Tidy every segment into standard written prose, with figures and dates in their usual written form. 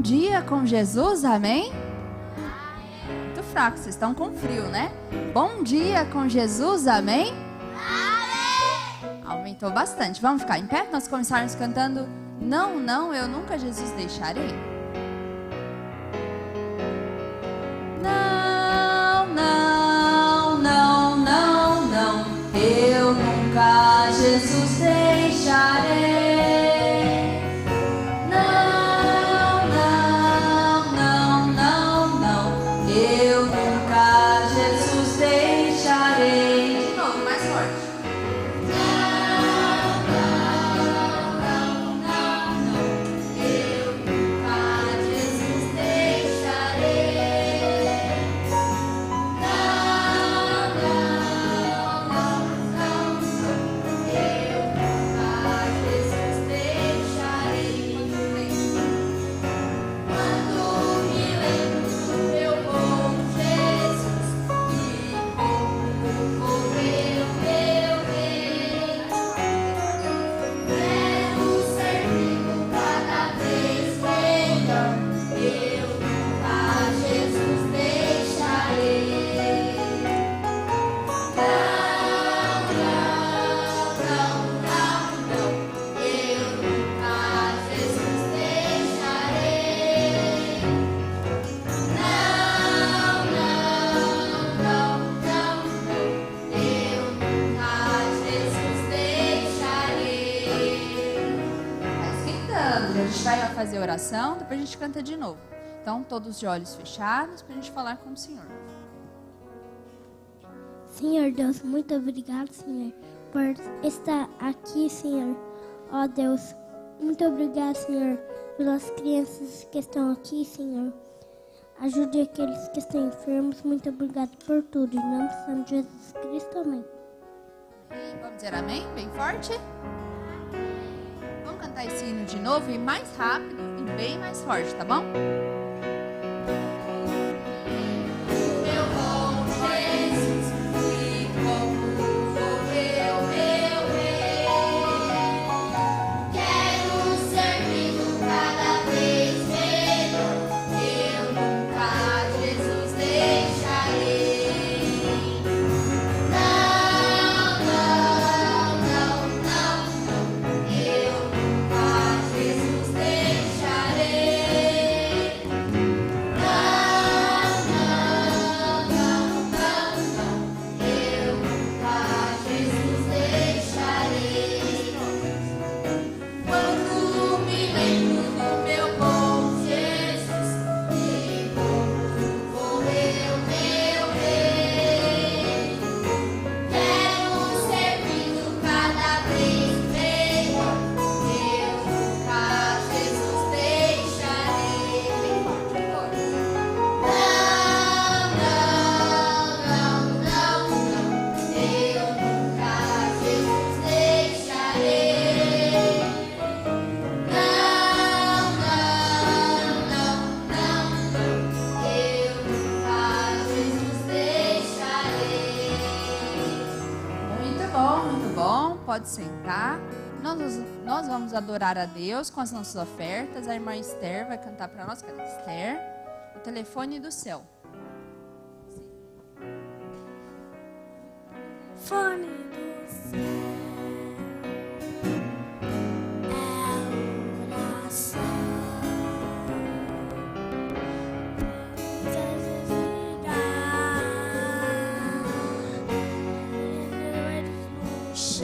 dia com Jesus, amém? Muito fraco, vocês estão com frio, né? Bom dia com Jesus, amém? Aumentou bastante. Vamos ficar em pé? Nós começarmos cantando Não, não, eu nunca Jesus deixarei. Não, não, não, não, não, eu nunca Jesus deixarei. Não, não, não, não, não, eu nunca Jesus deixarei. De novo, mais forte. Vai fazer oração, depois a gente canta de novo. Então, todos de olhos fechados, para a gente falar com o Senhor. Senhor Deus, muito obrigado, Senhor, por estar aqui, Senhor. Ó Deus, muito obrigado, Senhor, pelas crianças que estão aqui, Senhor. Ajude aqueles que estão enfermos. Muito obrigado por tudo. Em nome de Santo Jesus Cristo, amém. Vamos dizer amém? Bem forte. Vamos cantar esse hino de novo e mais rápido e bem mais forte, tá bom? Pode sentar. Nós vamos adorar a Deus com as nossas ofertas. A irmã Esther vai cantar para nós. Cadê Esther? O telefone do céu. Fone do céu.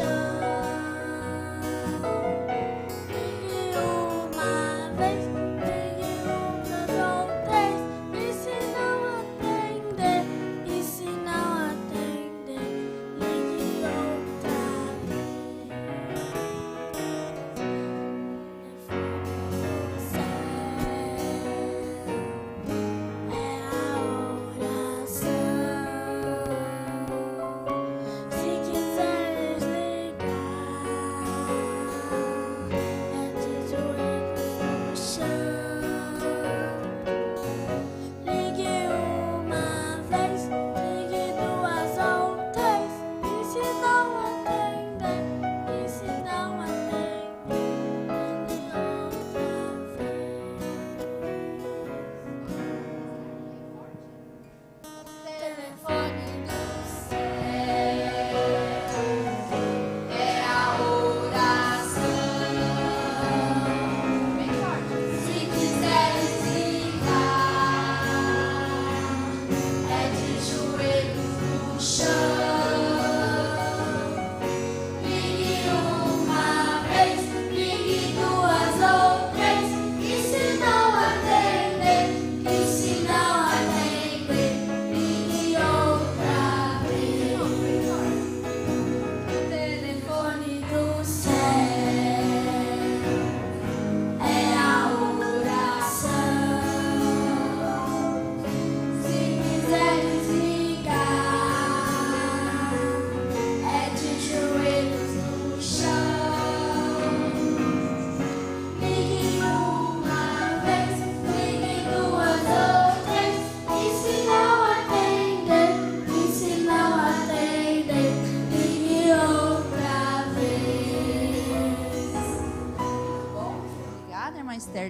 Oh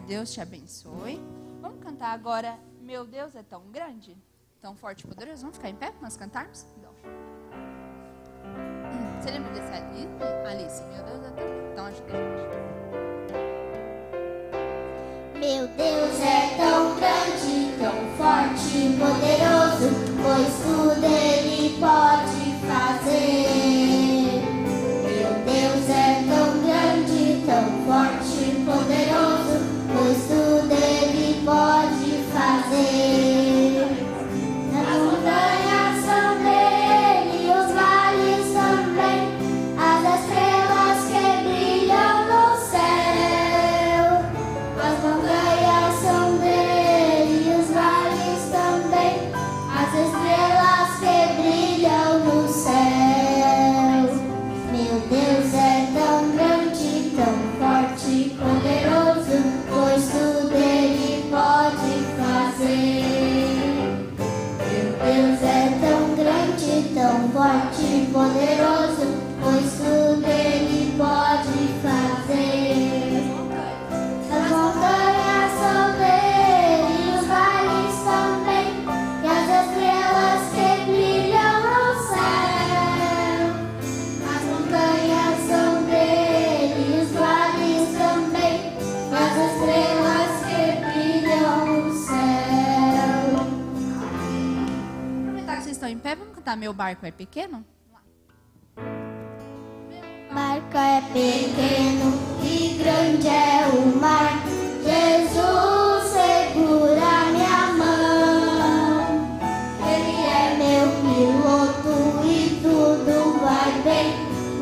Deus te abençoe. Vamos cantar agora, Meu Deus é tão grande, tão forte e poderoso. Vamos ficar em pé para nós cantarmos? Então. Você lembra desse Alice? Meu Deus é tão grande. Então ajuda a gente. Meu Deus é tão grande, tão forte e poderoso, pois tudo Ele pode fazer. Meu Deus é tão grande, tão forte e poderoso, pois tudo Ele pode fazer. As montanhas são dele, os vales também, as estrelas que brilham no céu. As montanhas são dele, os vales também, as estrelas que brilham no céu. Meu Deus é tão grande, tão forte e poderoso, pois tudo Ele pode fazer. Meu Deus é tão grande, tão forte e poderoso, pois tudo Ele pode fazer. As montanhas são dele, os vales também, e as estrelas que brilham no céu. As montanhas são dele, os vales também, e as estrelas que brilham no céu. Aproveitar que vocês estão em pé, vamos cantar Meu Barco é Pequeno? Barco é pequeno e grande é o mar. Jesus segura minha mão. Ele é meu piloto e tudo vai bem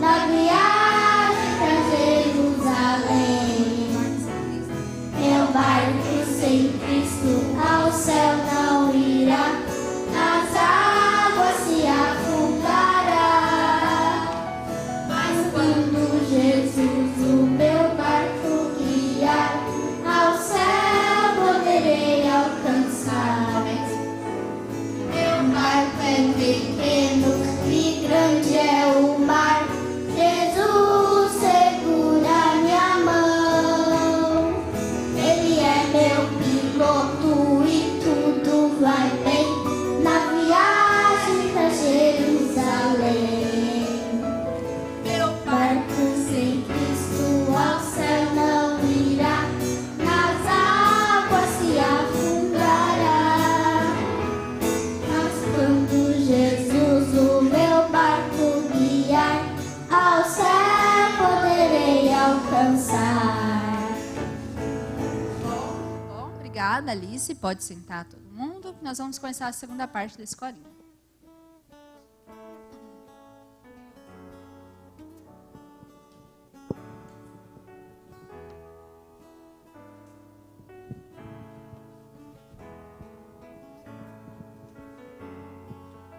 na viagem pra Jerusalém. Meu barco sem Cristo ao céu não irá, nas águas se afundará. Mas quando Jesus o meu barco guiar, ao céu poderei alcançar. Meu barco é pequeno e grande é o mar. Jesus segura minha mão. Ele é meu piloto e tudo vai bem na viagem pra Jerusalém. Meu barco sem Cristo ao céu não irá, nas águas se afundará. Mas quando Jesus o meu barco guiar, ao céu poderei alcançar. Bom, obrigada, Alice. Pode sentar todo mundo. Nós vamos começar a segunda parte desse corinho.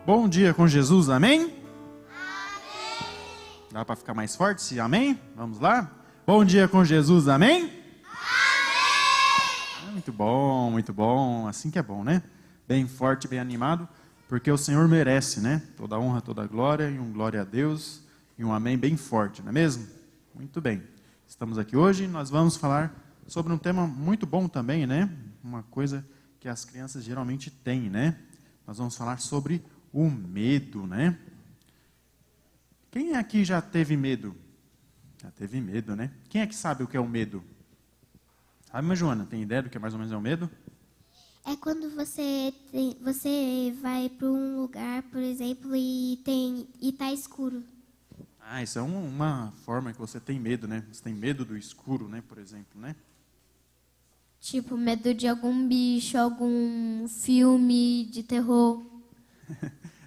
Bom dia com Jesus, amém? Amém. Dá para ficar mais forte, sim, amém? Vamos lá? Bom dia com Jesus, amém? Amém. Muito bom, assim que é bom, né? Bem forte, bem animado, porque o Senhor merece, né? Toda honra, toda glória, e um glória a Deus, e um amém bem forte, não é mesmo? Muito bem. Estamos aqui hoje e nós vamos falar sobre um tema muito bom também, né? Uma coisa que as crianças geralmente têm, né? Nós vamos falar sobre o medo, né? Quem aqui já teve medo? Já teve medo, né? Quem é que sabe o que é o medo? Sabe, mas Joana, tem ideia do que mais ou menos é o medo? É quando você vai para um lugar, por exemplo, e tá escuro. Ah, isso é uma forma que você tem medo, né? Você tem medo do escuro, né? Por exemplo, né? Tipo, medo de algum bicho, algum filme de terror.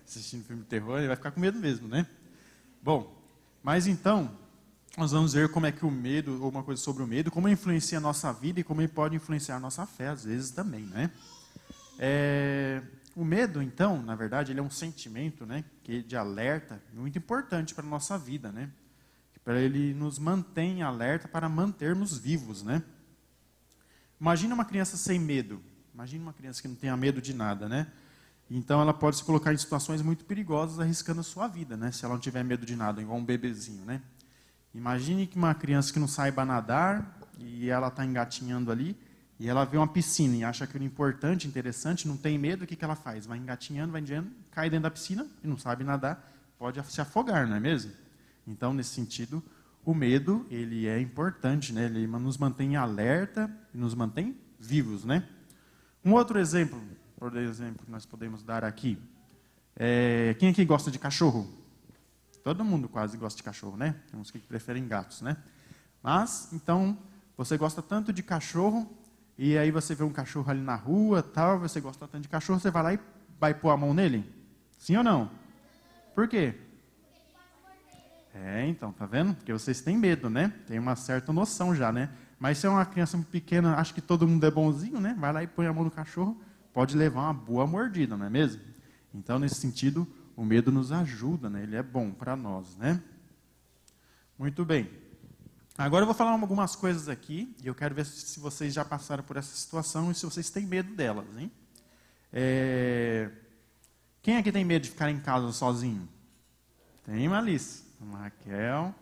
Assistindo filme de terror, ele vai ficar com medo mesmo, né? Bom, mas então, nós vamos ver como é que o medo, ou uma coisa sobre o medo, como influencia a nossa vida e como ele pode influenciar a nossa fé, às vezes também, né? O medo, então, na verdade, ele é um sentimento, né, de alerta muito importante para a nossa vida, né? Para ele nos mantém alerta para mantermos vivos, né? Imagina uma criança sem medo. Imagina uma criança que não tenha medo de nada, né? Então ela pode se colocar em situações muito perigosas, arriscando a sua vida, né? Se ela não tiver medo de nada, igual um bebezinho, né? Imagine que uma criança que não saiba nadar e ela está engatinhando ali, e ela vê uma piscina e acha aquilo importante, interessante, não tem medo, o que ela faz? Vai engatinhando, cai dentro da piscina e não sabe nadar, pode se afogar, não é mesmo? Então, nesse sentido, o medo, ele é importante, né? Ele nos mantém alerta e nos mantém vivos, né? Um outro exemplo, por exemplo, que nós podemos dar aqui, quem aqui gosta de cachorro? Todo mundo quase gosta de cachorro, né? Tem uns que preferem gatos, né? Mas, então, você gosta tanto de cachorro, e aí você vê um cachorro ali na rua, tal, você gosta tanto de cachorro, você vai lá e vai pôr a mão nele? Sim ou não? Por quê? Então, tá vendo? Porque vocês têm medo, né? Tem uma certa noção já, né? Mas se é uma criança pequena, acha que todo mundo é bonzinho, né? Vai lá e põe a mão no cachorro, pode levar uma boa mordida, não é mesmo? Então, nesse sentido, o medo nos ajuda, né? Ele é bom para nós, né? Muito bem. Agora eu vou falar algumas coisas aqui, e eu quero ver se vocês já passaram por essa situação e se vocês têm medo delas, hein? Quem aqui tem medo de ficar em casa sozinho? Tem, Malice? Raquel,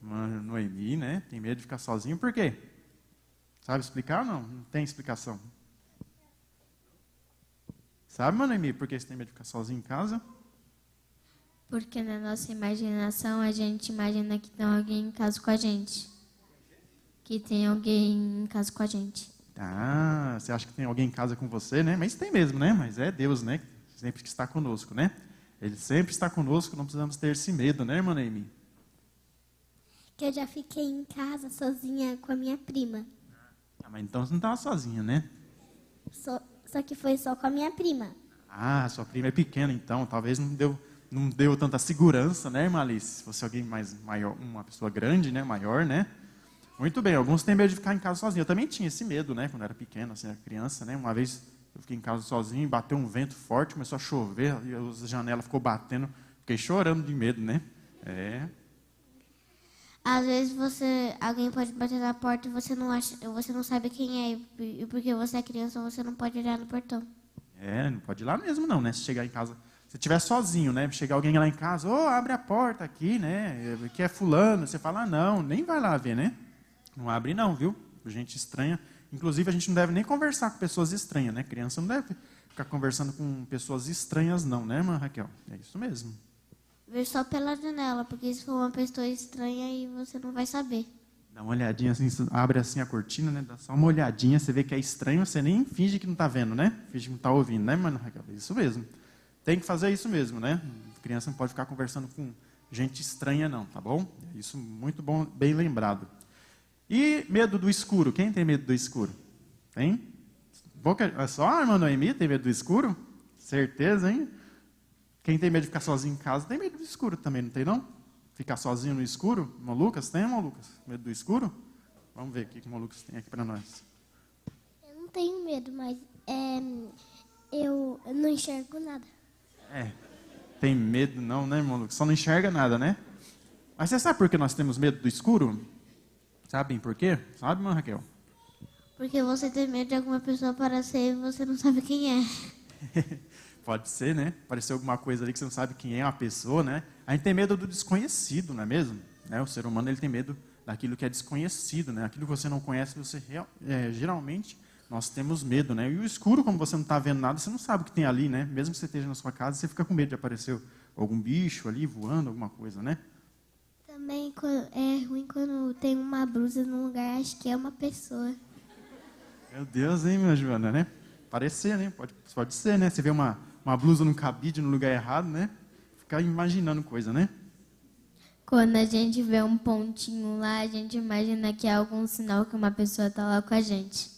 Noemi, né? Tem medo de ficar sozinho, por quê? Sabe explicar ou não? Não tem explicação. Sabe, Noemi, por que você tem medo de ficar sozinho em casa? Porque na nossa imaginação a gente imagina que tem alguém em casa com a gente. Que tem alguém em casa com a gente. Ah, você acha que tem alguém em casa com você, né? Mas tem mesmo, né? Mas é Deus, né? Sempre que está conosco, né? Ele sempre está conosco, não precisamos ter esse medo, né, irmã Noemi? Que eu já fiquei em casa sozinha com a minha prima. Mas então você não estava sozinha, né? Só que foi só com a minha prima. Ah, sua prima é pequena, então. Talvez não deu tanta segurança, né, irmã Alice? Se fosse alguém maior, uma pessoa grande, né, maior, né? Muito bem, alguns têm medo de ficar em casa sozinho. Eu também tinha esse medo, né, quando era pequeno, assim, era criança, né? Uma vez eu fiquei em casa sozinho, bateu um vento forte, começou a chover, e a janela ficou batendo, fiquei chorando de medo, né? Às vezes alguém pode bater na porta e você não sabe quem é, e porque você é criança, você não pode olhar no portão. Não pode ir lá mesmo não, né? Se chegar em casa, se estiver sozinho, né? Chegar alguém lá em casa, abre a porta aqui, né? Que é fulano, você fala, não, nem vai lá ver, né? Não abre não, viu? Gente estranha. Inclusive, a gente não deve nem conversar com pessoas estranhas, né? Criança não deve ficar conversando com pessoas estranhas não, né, irmã Raquel? É isso mesmo. Ver só pela janela, porque se for uma pessoa estranha, aí você não vai saber. Dá uma olhadinha, assim, abre assim a cortina, né? Dá só uma olhadinha, você vê que é estranho, você nem finge que não está vendo, né? Finge que não está ouvindo, né, irmã Raquel? É isso mesmo. Tem que fazer isso mesmo, né? A criança não pode ficar conversando com gente estranha não, tá bom? É isso muito bom, bem lembrado. E medo do escuro. Quem tem medo do escuro? Tem? É só a irmã Noemi tem medo do escuro? Certeza, hein? Quem tem medo de ficar sozinho em casa tem medo do escuro também, não tem não? Ficar sozinho no escuro? Irmão Lucas, tem, irmão Lucas? Medo do escuro? Vamos ver o que o irmão Lucas tem aqui para nós. Eu não tenho medo, mas eu não enxergo nada. Tem medo não, né, irmão Lucas? Só não enxerga nada, né? Mas você sabe por que nós temos medo do escuro? Sabem por quê? Sabe, irmã Raquel? Porque você tem medo de alguma pessoa aparecer e você não sabe quem é. Pode ser, né? Apareceu alguma coisa ali que você não sabe quem é a pessoa, né? A gente tem medo do desconhecido, não é mesmo? O ser humano ele tem medo daquilo que é desconhecido, né? Aquilo que você não conhece, geralmente nós temos medo, né? E o escuro, como você não está vendo nada, você não sabe o que tem ali, né? Mesmo que você esteja na sua casa, você fica com medo de aparecer algum bicho ali voando, alguma coisa, né? Também é ruim quando tem uma blusa num lugar, acho que é uma pessoa. Meu Deus, hein, minha Joana, né? Parecer, né? Pode ser, né? Você vê uma blusa num cabide no lugar errado, né? Ficar imaginando coisa, né? Quando a gente vê um pontinho lá, a gente imagina que é algum sinal que uma pessoa está lá com a gente.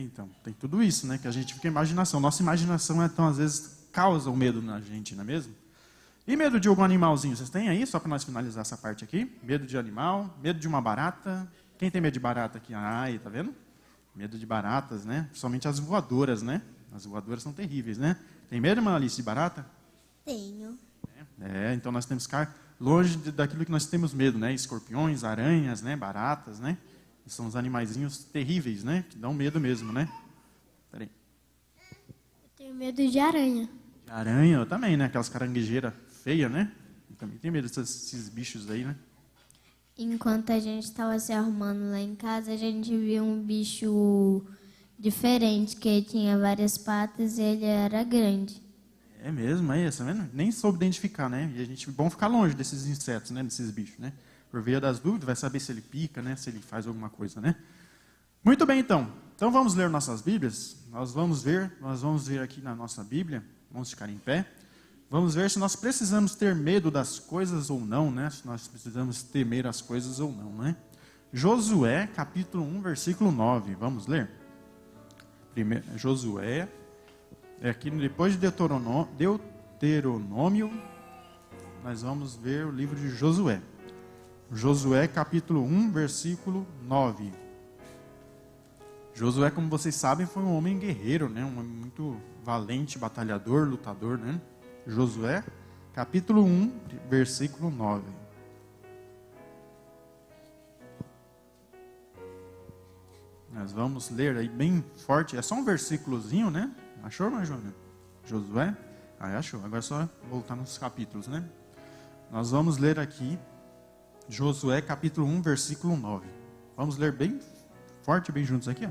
Então. Tem tudo isso, né? Que a gente fica em imaginação. Nossa imaginação, então, às vezes, causa o medo na gente, não é mesmo? E medo de algum animalzinho? Vocês têm aí? Só para nós finalizar essa parte aqui. Medo de animal, medo de uma barata. Quem tem medo de barata aqui? Aí, tá vendo? Medo de baratas, né? Principalmente as voadoras, né? As voadoras são terríveis, né? Tem medo, irmã Alice, de barata? Tenho. Então nós temos que ficar longe daquilo que nós temos medo, né? Escorpiões, aranhas, né? Baratas, né? Que são os animaizinhos terríveis, né? Que dão medo mesmo, né? Peraí. Eu tenho medo de aranha. De aranha, eu também, né? Aquelas caranguejeiras feias, né? Eu também tenho medo desses bichos aí, né? Enquanto a gente estava se arrumando lá em casa, a gente viu um bicho diferente, que ele tinha várias patas e ele era grande. É mesmo, é isso, tá vendo? Nem soube identificar, né? E a gente, bom ficar longe desses insetos, né? Desses bichos, né? Por via das dúvidas, vai saber se ele pica, né? Se ele faz alguma coisa, né? Muito bem, então. Então vamos ler nossas Bíblias. Nós vamos ver aqui na nossa Bíblia, vamos ficar em pé. Vamos ver se nós precisamos ter medo das coisas ou não, né? Se nós precisamos temer as coisas ou não, né? Josué, capítulo 1, versículo 9. Vamos ler? Primeiro, Josué, aqui depois de Deuteronômio, nós vamos ver o livro de Josué. Josué, capítulo 1, versículo 9. Josué, como vocês sabem, foi um homem guerreiro, né? Um homem muito valente, batalhador, lutador, né? Josué, capítulo 1, versículo 9. Nós vamos ler aí bem forte, é só um versículozinho, né? Achou, mas Josué? Achou. Agora é só voltar nos capítulos, né? Nós vamos ler aqui Josué, capítulo 1, versículo 9. Vamos ler bem forte, bem juntos aqui, ó.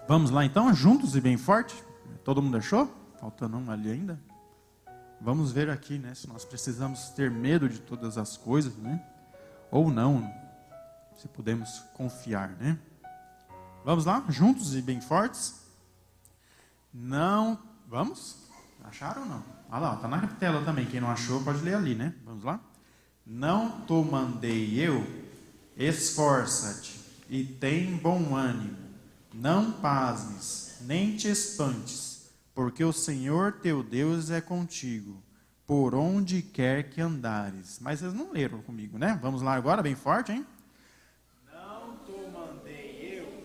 Vamos lá então, juntos e bem forte? Todo mundo achou? Faltando um ali ainda. Vamos ver aqui, né, se nós precisamos ter medo de todas as coisas, né? Ou não, se podemos confiar, né? Vamos lá, juntos e bem fortes? Não, vamos? Acharam ou não? Olha lá, está na tela também, quem não achou pode ler ali, né? Vamos lá? Não te mandei eu, esforça-te e tem bom ânimo. Não pasmes, nem te espantes, porque o Senhor teu Deus é contigo, por onde quer que andares. Mas vocês não leram comigo, né? Vamos lá agora, bem forte, hein? Não te mandei eu,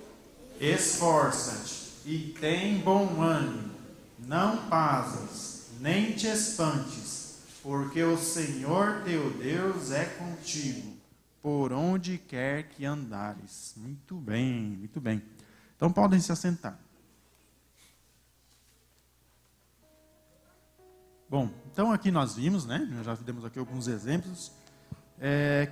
esforça-te e tem bom ânimo. Não pasmes, nem te espantes, porque o Senhor teu Deus é contigo, por onde quer que andares. Muito bem, muito bem. Então podem se assentar. Bom, então aqui nós vimos, né? Nós já demos aqui alguns exemplos,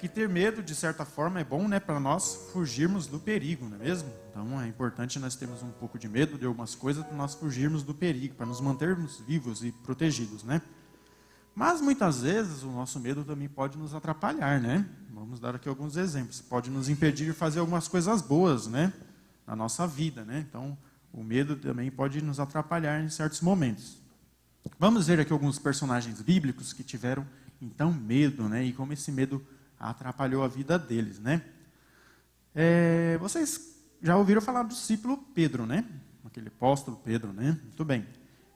que ter medo, de certa forma, é bom, né? Para nós fugirmos do perigo, não é mesmo? Então é importante nós termos um pouco de medo de algumas coisas para nós fugirmos do perigo, para nos mantermos vivos e protegidos, né? Mas muitas vezes o nosso medo também pode nos atrapalhar, né? Vamos dar aqui alguns exemplos. Pode nos impedir de fazer algumas coisas boas, né? Na nossa vida, né? Então, o medo também pode nos atrapalhar em certos momentos. Vamos ver aqui alguns personagens bíblicos que tiveram, então, medo, né? E como esse medo atrapalhou a vida deles, né? Vocês já ouviram falar do discípulo Pedro, né? Aquele apóstolo Pedro, né? Muito bem.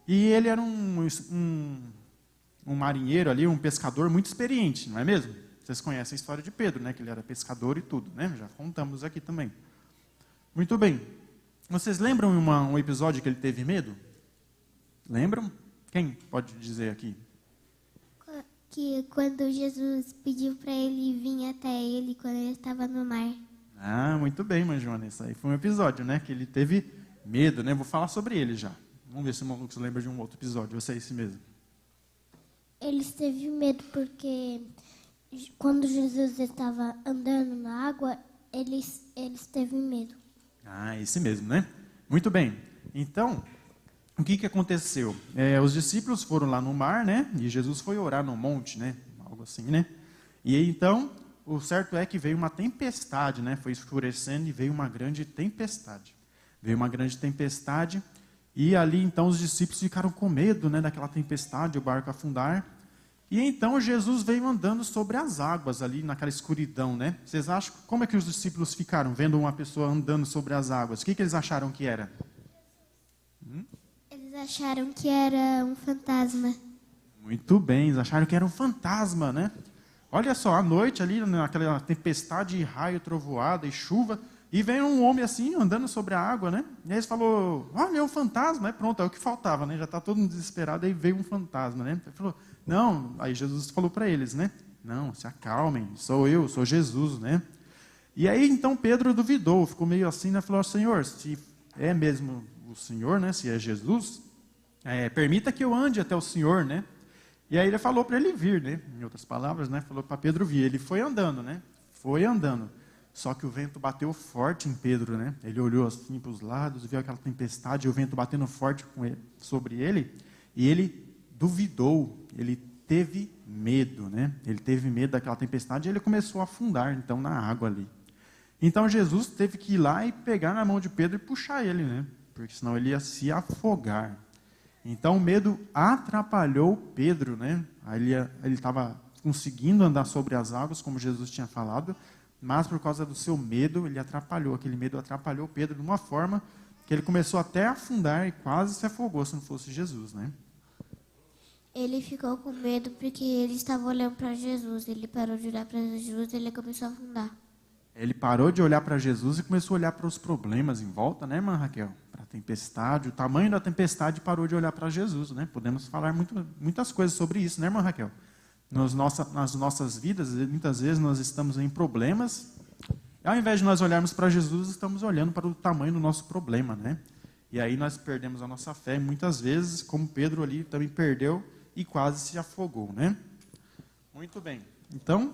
E ele era um marinheiro ali, um pescador muito experiente, não é mesmo? Vocês conhecem a história de Pedro, né? Que ele era pescador e tudo, né? Já contamos aqui também. Muito bem. Vocês lembram um episódio que ele teve medo? Lembram? Quem pode dizer aqui? Que quando Jesus pediu para ele vir até ele quando ele estava no mar. Ah, muito bem, mãe Joana. Esse aí foi um episódio, né? Que ele teve medo, né? Vou falar sobre ele já. Vamos ver se o Lucas lembra de um outro episódio. Ou se é esse mesmo. Ele teve medo porque quando Jesus estava andando na água, eles teve medo. Ah, esse mesmo, né? Muito bem. Então, o que aconteceu? Os discípulos foram lá no mar, né? E Jesus foi orar no monte, né? Algo assim, né? E aí, então, o certo é que veio uma tempestade, né? Foi escurecendo e veio uma grande tempestade. Veio uma grande tempestade e ali, então, os discípulos ficaram com medo, né? Daquela tempestade, o barco afundar. E então Jesus veio andando sobre as águas ali naquela escuridão, né? Vocês acham, como é que os discípulos ficaram vendo uma pessoa andando sobre as águas? O que eles acharam que era? Eles acharam que era um fantasma. Muito bem, eles acharam que era um fantasma, né? Olha só, à noite ali, naquela tempestade, raio, trovoada e chuva, e vem um homem assim, andando sobre a água, né? E aí eles falaram, olha, é um fantasma, né? Pronto, é o que faltava, né? Já está todo mundo desesperado, aí veio um fantasma, né? Ele falou, não, aí Jesus falou para eles, né? Não, se acalmem, sou eu, sou Jesus, né? E aí, então, Pedro duvidou, ficou meio assim, né? Falou, Senhor, se é mesmo o Senhor, né? Se é Jesus, permita que eu ande até o Senhor, né? E aí ele falou para ele vir, né? Em outras palavras, né? Falou para Pedro vir. Ele foi andando, né? foi andando. Só que o vento bateu forte em Pedro, né? Ele olhou assim para os lados, viu aquela tempestade, e o vento batendo forte sobre ele, e ele duvidou, ele teve medo, né? Ele teve medo daquela tempestade e ele começou a afundar, então, na água ali. Então, Jesus teve que ir lá e pegar na mão de Pedro e puxar ele, né? Porque senão ele ia se afogar. Então, o medo atrapalhou Pedro, né? Aí ele estava conseguindo andar sobre as águas, como Jesus tinha falado, mas por causa do seu medo, ele atrapalhou. Aquele medo atrapalhou Pedro de uma forma que ele começou até a afundar e quase se afogou se não fosse Jesus, né? Ele ficou com medo porque ele estava olhando para Jesus. Ele parou de olhar para Jesus e ele começou a afundar. Ele parou de olhar para Jesus e começou a olhar para os problemas em volta, né, irmã Raquel? Para a tempestade, o tamanho da tempestade, parou de olhar para Jesus, né? Podemos falar muitas coisas sobre isso, né, irmã Raquel? Nas nossas vidas, muitas vezes nós estamos em problemas, e ao invés de nós olharmos para Jesus, estamos olhando para o tamanho do nosso problema, né? E aí nós perdemos a nossa fé, muitas vezes, como Pedro ali também perdeu e quase se afogou, né? Muito bem. Então,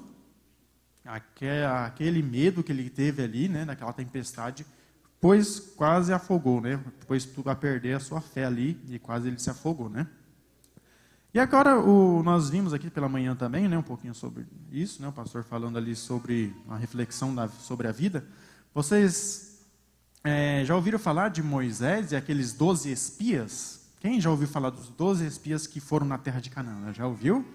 aquele medo que ele teve ali, né, naquela tempestade, pois quase afogou, né? Pois tudo a perder a sua fé ali e quase ele se afogou, né? E agora nós vimos aqui pela manhã também, né, um pouquinho sobre isso, né, o pastor falando ali sobre a reflexão sobre a vida. Vocês já ouviram falar de Moisés e aqueles 12 espias? Quem já ouviu falar dos 12 espias que foram na terra de Canaã? Já ouviu?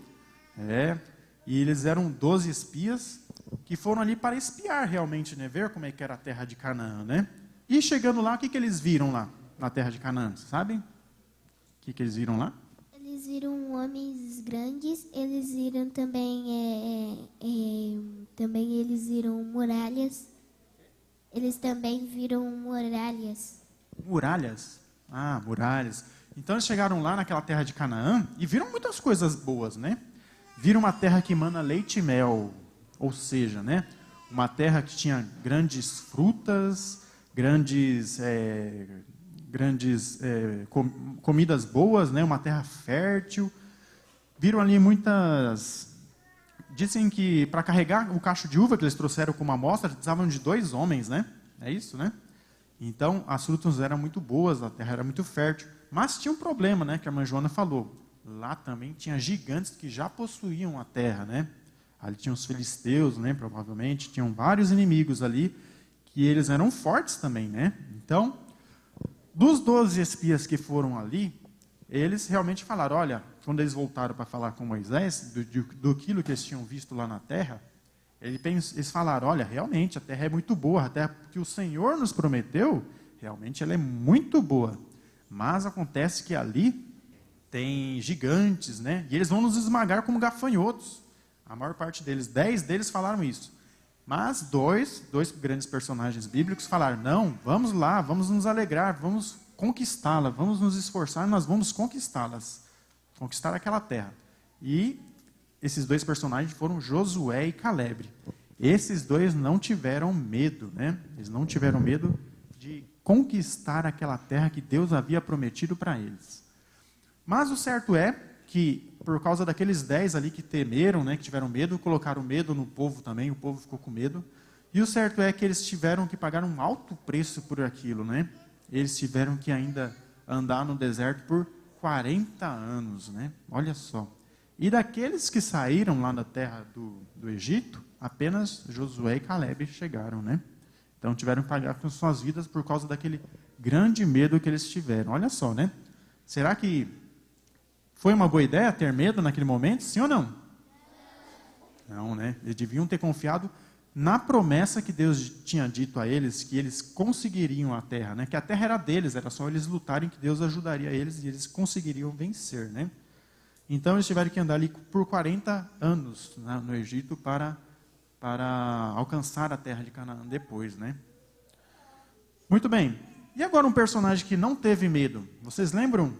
E eles eram 12 espias que foram ali para espiar realmente, né, ver como é que era a terra de Canaã, né? E chegando lá, o que eles viram lá na terra de Canaã? Sabem? O que eles viram lá? Eles viram homens grandes, eles viram também, eles viram muralhas. Eles também viram muralhas. Muralhas? Ah, muralhas. Então eles chegaram lá naquela terra de Canaã e viram muitas coisas boas, né? Viram uma terra que emana leite e mel, ou seja, né, uma terra que tinha grandes frutas, grandes comidas boas, né, uma terra fértil. Viram ali muitas... Dizem que para carregar o cacho de uva que eles trouxeram como amostra, precisavam de 2 homens, né? É isso, né? Então, as frutas eram muito boas, a terra era muito fértil. Mas tinha um problema, né, que a irmã Joana falou. Lá também tinha gigantes que já possuíam a terra, né? Ali tinham os filisteus, né, provavelmente. Tinham vários inimigos ali, que eles eram fortes também, né? Então, dos 12 espias que foram ali, eles realmente falaram, olha, quando eles voltaram para falar com Moisés, do que eles tinham visto lá na terra, eles falaram, olha, realmente, a terra é muito boa, a terra que o Senhor nos prometeu, realmente ela é muito boa. Mas acontece que ali tem gigantes, né? E eles vão nos esmagar como gafanhotos. A maior parte deles, 10 deles falaram isso. Mas dois grandes personagens bíblicos falaram, não, vamos lá, vamos nos alegrar, vamos conquistá-la, vamos nos esforçar, nós vamos conquistá-las, conquistar aquela terra. E esses 2 personagens foram Josué e Caleb. Esses 2 não tiveram medo, né? Eles não tiveram medo de conquistar aquela terra que Deus havia prometido para eles. Mas o certo é que, por causa daqueles 10 ali que temeram, né, que tiveram medo, colocaram medo no povo também, o povo ficou com medo. E o certo é que eles tiveram que pagar um alto preço por aquilo, né? Eles tiveram que ainda andar no deserto por 40 anos, né? Olha só. E daqueles que saíram lá da terra do Egito, apenas Josué e Caleb chegaram, né? Então tiveram que pagar com suas vidas por causa daquele grande medo que eles tiveram. Olha só, né? Será que foi uma boa ideia ter medo naquele momento? Sim ou não? Não, né? Eles deviam ter confiado na promessa que Deus tinha dito a eles, que eles conseguiriam a terra, né? Que a terra era deles, era só eles lutarem que Deus ajudaria eles e eles conseguiriam vencer, né? Então eles tiveram que andar ali por 40 anos, né, no Egito para alcançar a terra de Canaã depois, né? Muito bem. E agora um personagem que não teve medo. Vocês lembram?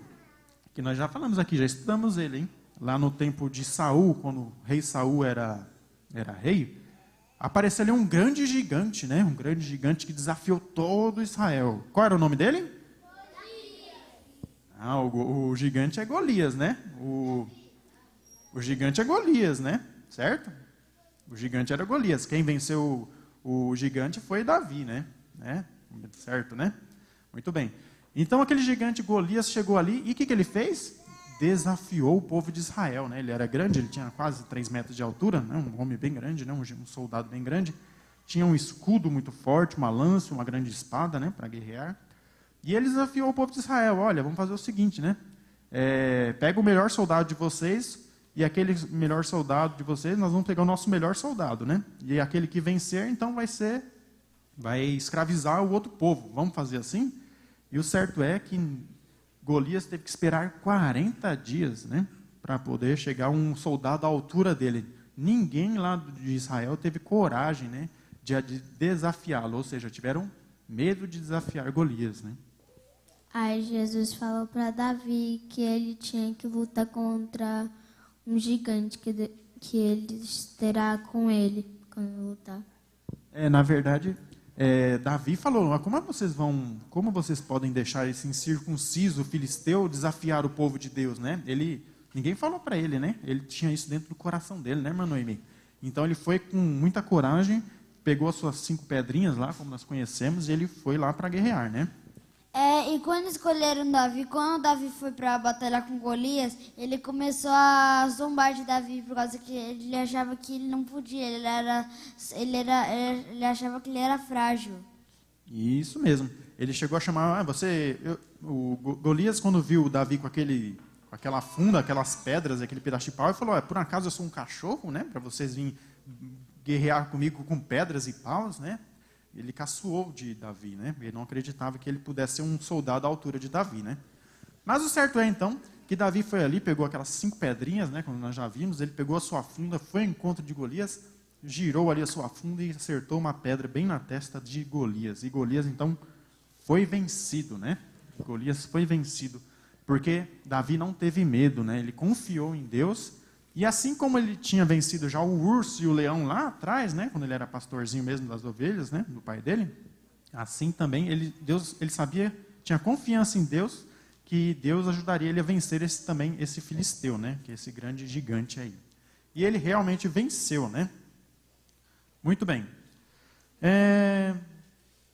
Que nós já falamos aqui, já estudamos ele, hein? Lá no tempo de Saul, quando o rei Saul era rei, apareceu ali um grande gigante, né? Um grande gigante que desafiou todo Israel. Qual era o nome dele? Golias. Ah, o gigante é Golias, né? O gigante é Golias, né? Certo? O gigante era Golias. Quem venceu o gigante foi Davi, né? Certo, né? Muito bem. Então, aquele gigante Golias chegou ali e o que ele fez? Desafiou o povo de Israel, né? Ele era grande, ele tinha quase 3 metros de altura, né? Um homem bem grande, né? Um soldado bem grande. Tinha um escudo muito forte, uma lança, uma grande espada, né? Para guerrear. E ele desafiou o povo de Israel. Olha, vamos fazer o seguinte, né? Pega o melhor soldado de vocês e aquele melhor soldado de vocês, nós vamos pegar o nosso melhor soldado, né? E aquele que vencer, então vai escravizar o outro povo. Vamos fazer assim? E o certo é que Golias teve que esperar 40 dias, né? Para poder chegar um soldado à altura dele. Ninguém lá de Israel teve coragem, né? De desafiá-lo, ou seja, tiveram medo de desafiar Golias, né? Aí Jesus falou para Davi que ele tinha que lutar contra um gigante que ele terá com ele quando lutar. Na verdade, Davi falou, como vocês podem deixar esse incircunciso filisteu desafiar o povo de Deus, né? Ninguém falou para ele, né? Ele tinha isso dentro do coração dele, né, irmã Noemi? Então ele foi com muita coragem, pegou as suas 5 pedrinhas lá, como nós conhecemos, e ele foi lá para guerrear, né? E quando escolheram Davi, quando Davi foi para batalhar com Golias, ele começou a zombar de Davi por causa que ele achava que ele não podia, ele achava que ele era frágil. Isso mesmo. Ele chegou a chamar, o Golias quando viu o Davi com aquela funda, aquelas pedras, aquele pedaço de pau, ele falou, por acaso eu sou um cachorro, né, para vocês virem guerrear comigo com pedras e paus, né? Ele caçoou de Davi, né? Ele não acreditava que ele pudesse ser um soldado à altura de Davi, né? Mas o certo é, então, que Davi foi ali, pegou aquelas 5 pedrinhas, né? Como nós já vimos, ele pegou a sua funda, foi ao encontro de Golias, girou ali a sua funda e acertou uma pedra bem na testa de Golias. E Golias, então, foi vencido, né? Golias foi vencido, porque Davi não teve medo, né? Ele confiou em Deus. E assim como ele tinha vencido já o urso e o leão lá atrás, né, quando ele era pastorzinho mesmo das ovelhas, né, do pai dele, assim também ele sabia, tinha confiança em Deus, que Deus ajudaria ele a vencer esse filisteu, né, que é esse grande gigante aí. E ele realmente venceu, né? Muito bem.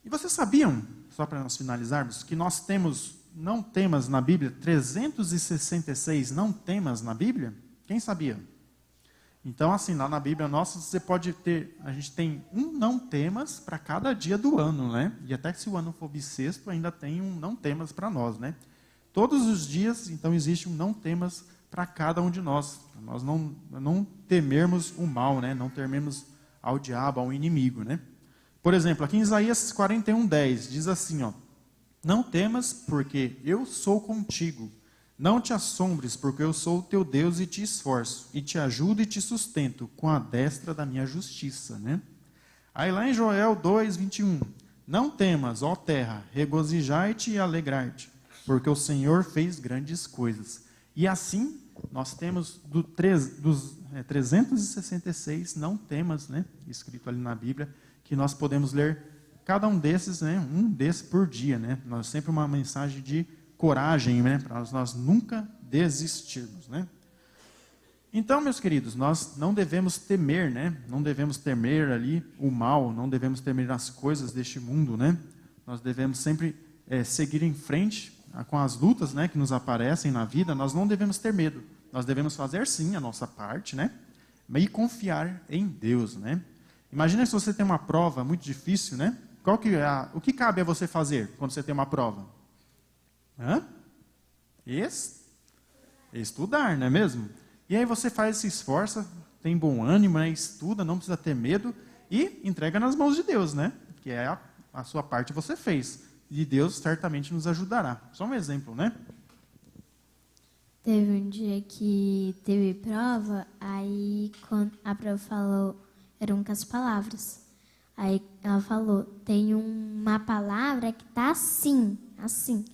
E vocês sabiam, só para nós finalizarmos, que nós temos não temas na Bíblia, 366 não temas na Bíblia? Quem sabia? Então, assim, lá na Bíblia nossa, a gente tem um não temas para cada dia do ano, né? E até que se o ano for bissexto, ainda tem um não temas para nós, né? Todos os dias, então, existe um não temas para cada um de nós. Nós não temermos o mal, né? Não temermos ao diabo, ao inimigo, né? Por exemplo, aqui em Isaías 41:10, diz assim, ó, não temas, porque eu sou contigo. Não te assombres, porque eu sou o teu Deus e te esforço, e te ajudo e te sustento com a destra da minha justiça, né? Aí lá em Joel 2:21, não temas, ó terra, regozijai-te e alegrai-te, porque o Senhor fez grandes coisas. E assim, nós temos dos 366 não temas, né, escrito ali na Bíblia, que nós podemos ler cada um desses, né, um desses por dia, né? Nós sempre uma mensagem de coragem, né, para nós nunca desistirmos, né? Então, meus queridos, nós não devemos temer, né? Não devemos temer ali o mal, não devemos temer as coisas deste mundo, né? Nós devemos sempre seguir em frente com as lutas, né, que nos aparecem na vida. Nós não devemos ter medo. Nós devemos fazer sim a nossa parte, né? E confiar em Deus, né? Imagina se você tem uma prova muito difícil, né? O que cabe a você fazer quando você tem uma prova? Estudar, não é mesmo? E aí você se esforça, tem bom ânimo, né? Estuda, não precisa ter medo e entrega nas mãos de Deus, né? Que é a sua parte você fez. E Deus certamente nos ajudará. Só um exemplo, né? Teve um dia que teve prova, aí quando a prova falou, eram com as palavras. Aí ela falou, tem uma palavra que tá assim, assim.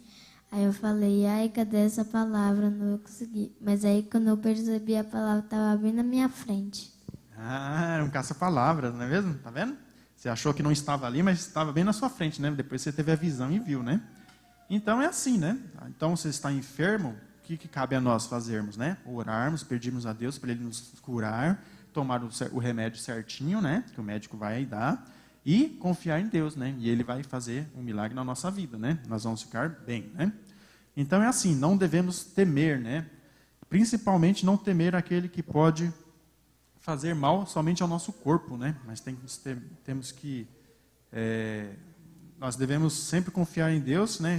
Aí eu falei, ai, cadê essa palavra? Não vou conseguir. Mas aí, quando eu percebi, a palavra estava bem na minha frente. Era um caça-palavras, não é mesmo? Tá vendo? Você achou que não estava ali, mas estava bem na sua frente, né? Depois você teve a visão e viu, né? Então, é assim, né? Então, você está enfermo, o que cabe a nós fazermos, né? Orarmos, pedirmos a Deus para Ele nos curar, tomar o remédio certinho, né? Que o médico vai dar, e confiar em Deus, né? E Ele vai fazer um milagre na nossa vida, né? Nós vamos ficar bem, né? Então é assim, não devemos temer, né? Principalmente não temer aquele que pode fazer mal somente ao nosso corpo, né? Mas nós devemos sempre confiar em Deus, né?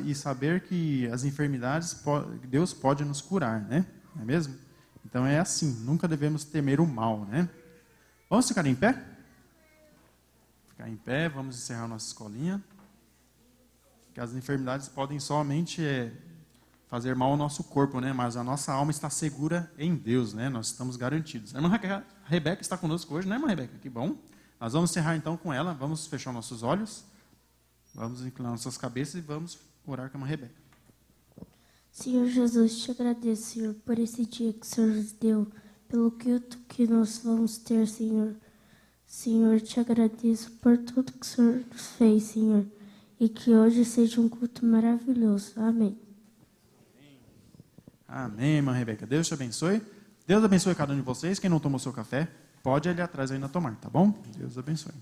E saber que as enfermidades Deus pode nos curar, né? Não é mesmo? Então é assim, nunca devemos temer o mal, né? Vamos ficar em pé? Ficar em pé, vamos encerrar nossa escolinha. Que as enfermidades podem somente fazer mal ao nosso corpo, né? Mas a nossa alma está segura em Deus, né? Nós estamos garantidos. A irmã Rebeca está conosco hoje, né, irmã Rebeca? Que bom. Nós vamos encerrar então com ela. Vamos fechar nossos olhos. Vamos inclinar nossas cabeças e vamos orar com a irmã Rebeca. Senhor Jesus, te agradeço, Senhor, por esse dia que o Senhor nos deu, pelo culto que nós vamos ter, Senhor. Senhor, te agradeço por tudo que o Senhor nos fez, Senhor. E que hoje seja um culto maravilhoso. Amém. Amém, irmã Rebeca. Deus te abençoe. Deus abençoe cada um de vocês. Quem não tomou seu café, pode ir ali atrás ainda tomar, tá bom? Deus abençoe.